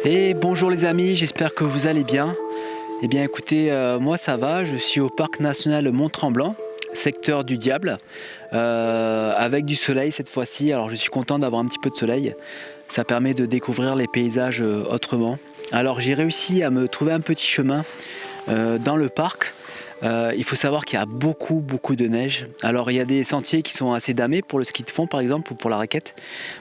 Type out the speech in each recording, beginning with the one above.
Et bonjour les amis, j'espère que vous allez bien. Eh bien écoutez, moi ça va, je suis au parc national Mont-Tremblant, secteur du Diable, avec du soleil cette fois-ci. Alors je suis content d'avoir un petit peu de soleil, ça permet de découvrir les paysages autrement. Alors j'ai réussi à me trouver un petit chemin dans le parc. Il faut savoir qu'il y a beaucoup de neige. Alors il y a des sentiers qui sont assez damés pour le ski de fond par exemple ou pour la raquette.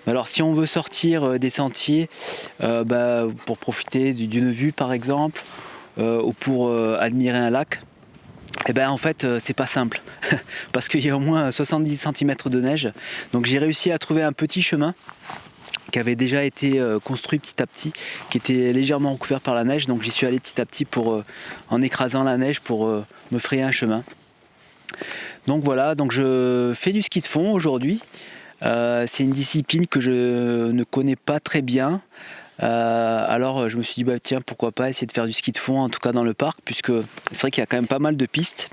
Mais alors si on veut sortir des sentiers pour profiter d'une vue par exemple ou pour admirer un lac, et ben en fait c'est pas simple parce qu'il y a au moins 70 cm de neige. Donc j'ai réussi à trouver un petit chemin qui avait déjà été construit petit à petit, qui était légèrement recouvert par la neige, donc j'y suis allé petit à petit en écrasant la neige pour me frayer un chemin. Donc voilà, donc je fais du ski de fond aujourd'hui. C'est une discipline que je ne connais pas très bien. Alors je me suis dit tiens, pourquoi pas essayer de faire du ski de fond, en tout cas dans le parc, puisque c'est vrai qu'il y a quand même pas mal de pistes.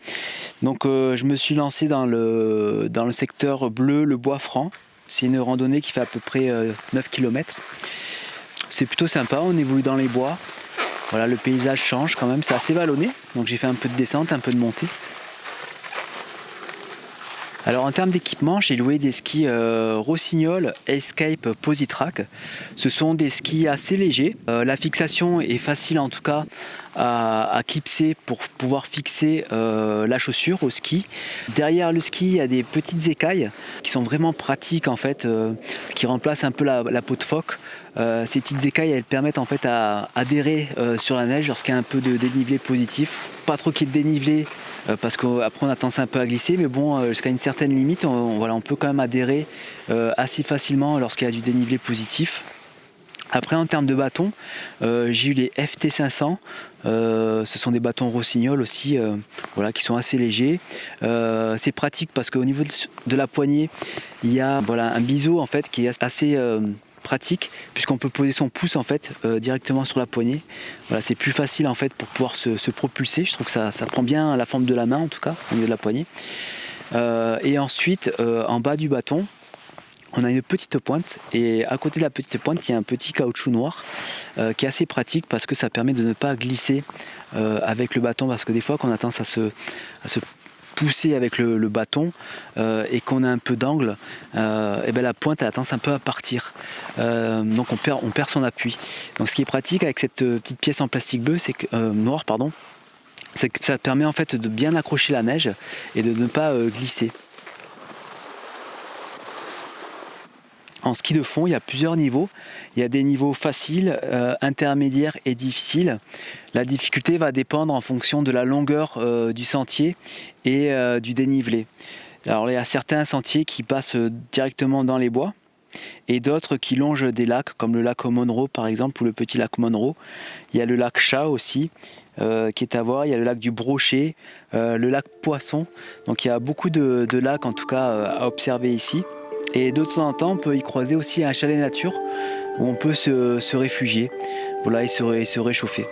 Donc je me suis lancé dans le secteur bleu, le Bois Franc. C'est une randonnée qui fait à peu près 9 km. C'est plutôt sympa, on évolue dans les bois. Voilà, le paysage change quand même, c'est assez vallonné. Donc j'ai fait un peu de descente, un peu de montée. Alors en termes d'équipement, j'ai loué des skis Rossignol Escape Positrack. Ce sont des skis assez légers. La fixation est facile en tout cas à clipser pour pouvoir fixer la chaussure au ski. Derrière le ski, il y a des petites écailles qui sont vraiment pratiques en fait, qui remplacent un peu la peau de phoque. Ces petites écailles, elles permettent en fait à adhérer sur la neige lorsqu'il y a un peu de dénivelé positif. Pas trop qu'il y ait de dénivelé parce qu'après on a tendance un peu à glisser, mais bon, jusqu'à une certaine limite, on peut quand même adhérer assez facilement lorsqu'il y a du dénivelé positif. Après en termes de bâtons, j'ai eu les FT500, ce sont des bâtons Rossignol aussi, qui sont assez légers. C'est pratique parce qu'au niveau de la poignée, il y a un biseau en fait qui est assez pratique, puisqu'on peut poser son pouce en fait directement sur la poignée. Voilà, c'est plus facile en fait pour pouvoir se propulser. Je trouve que ça prend bien la forme de la main en tout cas au niveau de la poignée. Et ensuite en bas du bâton, on a une petite pointe, et à côté de la petite pointe il y a un petit caoutchouc noir qui est assez pratique parce que ça permet de ne pas glisser avec le bâton, parce que des fois quand on a tendance à se pousser avec le bâton et qu'on a un peu d'angle, la pointe a tendance un peu à partir, donc on perd son appui. Donc ce qui est pratique avec cette petite pièce en plastique bleu, noir, c'est que ça permet en fait de bien accrocher la neige et de ne pas glisser. En ski de fond, il y a plusieurs niveaux. Il y a des niveaux faciles, intermédiaires et difficiles. La difficulté va dépendre en fonction de la longueur du sentier et du dénivelé. Alors il y a certains sentiers qui passent directement dans les bois et d'autres qui longent des lacs, comme le lac Monroe par exemple, ou le petit lac Monroe. Il y a le lac Chat aussi qui est à voir. Il y a le lac du Brochet, le lac Poisson. Donc il y a beaucoup de lacs en tout cas à observer ici. Et de temps en temps, on peut y croiser aussi un chalet nature où on peut se réfugier, et se réchauffer.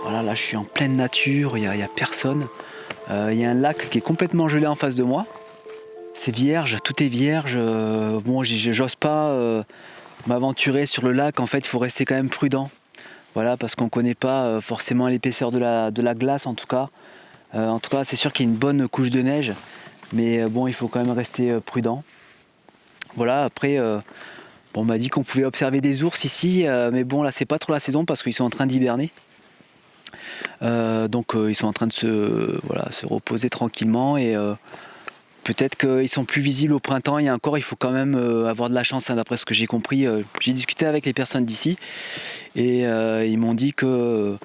Voilà, là je suis en pleine nature, il y a personne. Il y a un lac qui est complètement gelé en face de moi. C'est vierge, tout est vierge. J'ose pas m'aventurer sur le lac. En fait, il faut rester quand même prudent. Voilà, parce qu'on ne connaît pas forcément l'épaisseur de la glace en tout cas. En tout cas, c'est sûr qu'il y a une bonne couche de neige, mais il faut quand même rester prudent. Voilà, après, on m'a dit qu'on pouvait observer des ours ici, mais bon, là, c'est pas trop la saison parce qu'ils sont en train d'hiberner. Donc, ils sont en train de se reposer tranquillement et peut-être qu'ils sont plus visibles au printemps. Et encore, il faut quand même avoir de la chance, hein, d'après ce que j'ai compris. J'ai discuté avec les personnes d'ici et ils m'ont dit que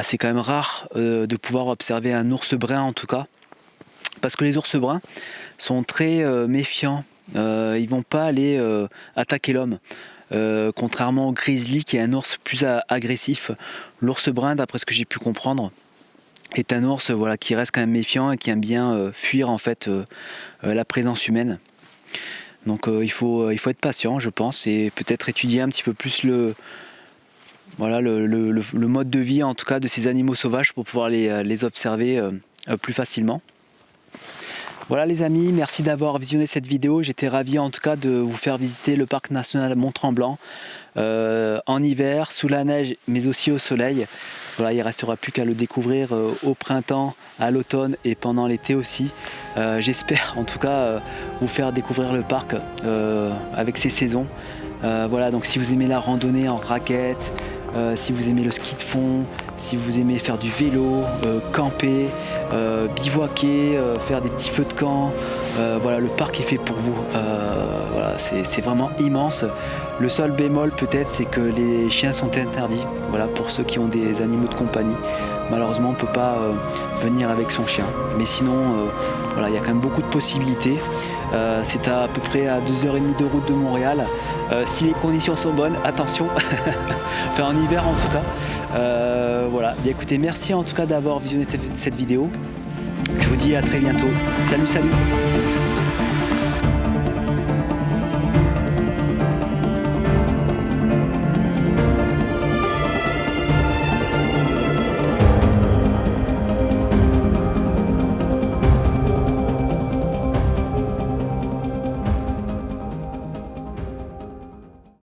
c'est quand même rare de pouvoir observer un ours brun en tout cas. Parce que les ours bruns sont très méfiants. Ils vont pas aller attaquer l'homme. Contrairement au grizzly qui est un ours plus agressif. L'ours brun, d'après ce que j'ai pu comprendre, est un ours qui reste quand même méfiant et qui aime bien fuir en fait la présence humaine. Donc il faut être patient, je pense, et peut-être étudier un petit peu plus le mode de vie, en tout cas, de ces animaux sauvages pour pouvoir les observer plus facilement. Voilà les amis, merci d'avoir visionné cette vidéo. J'étais ravi en tout cas de vous faire visiter le parc national Mont-Tremblant en hiver, sous la neige, mais aussi au soleil. Voilà, il ne restera plus qu'à le découvrir au printemps, à l'automne et pendant l'été aussi. J'espère en tout cas vous faire découvrir le parc avec ses saisons. Voilà, donc si vous aimez la randonnée en raquette, si vous aimez le ski de fond, si vous aimez faire du vélo, camper, bivouaquer, faire des petits feux de camp, voilà, le parc est fait pour vous. Voilà, c'est vraiment immense. Le seul bémol peut-être, c'est que les chiens sont interdits. Voilà, pour ceux qui ont des animaux de compagnie. Malheureusement, on ne peut pas venir avec son chien. Mais sinon, voilà, il y a quand même beaucoup de possibilités. C'est à peu près à 2h30 de route de Montréal. Si les conditions sont bonnes, attention, enfin en hiver en tout cas. Voilà, bien, écoutez, merci en tout cas d'avoir visionné cette vidéo. Je vous dis à très bientôt. Salut, salut.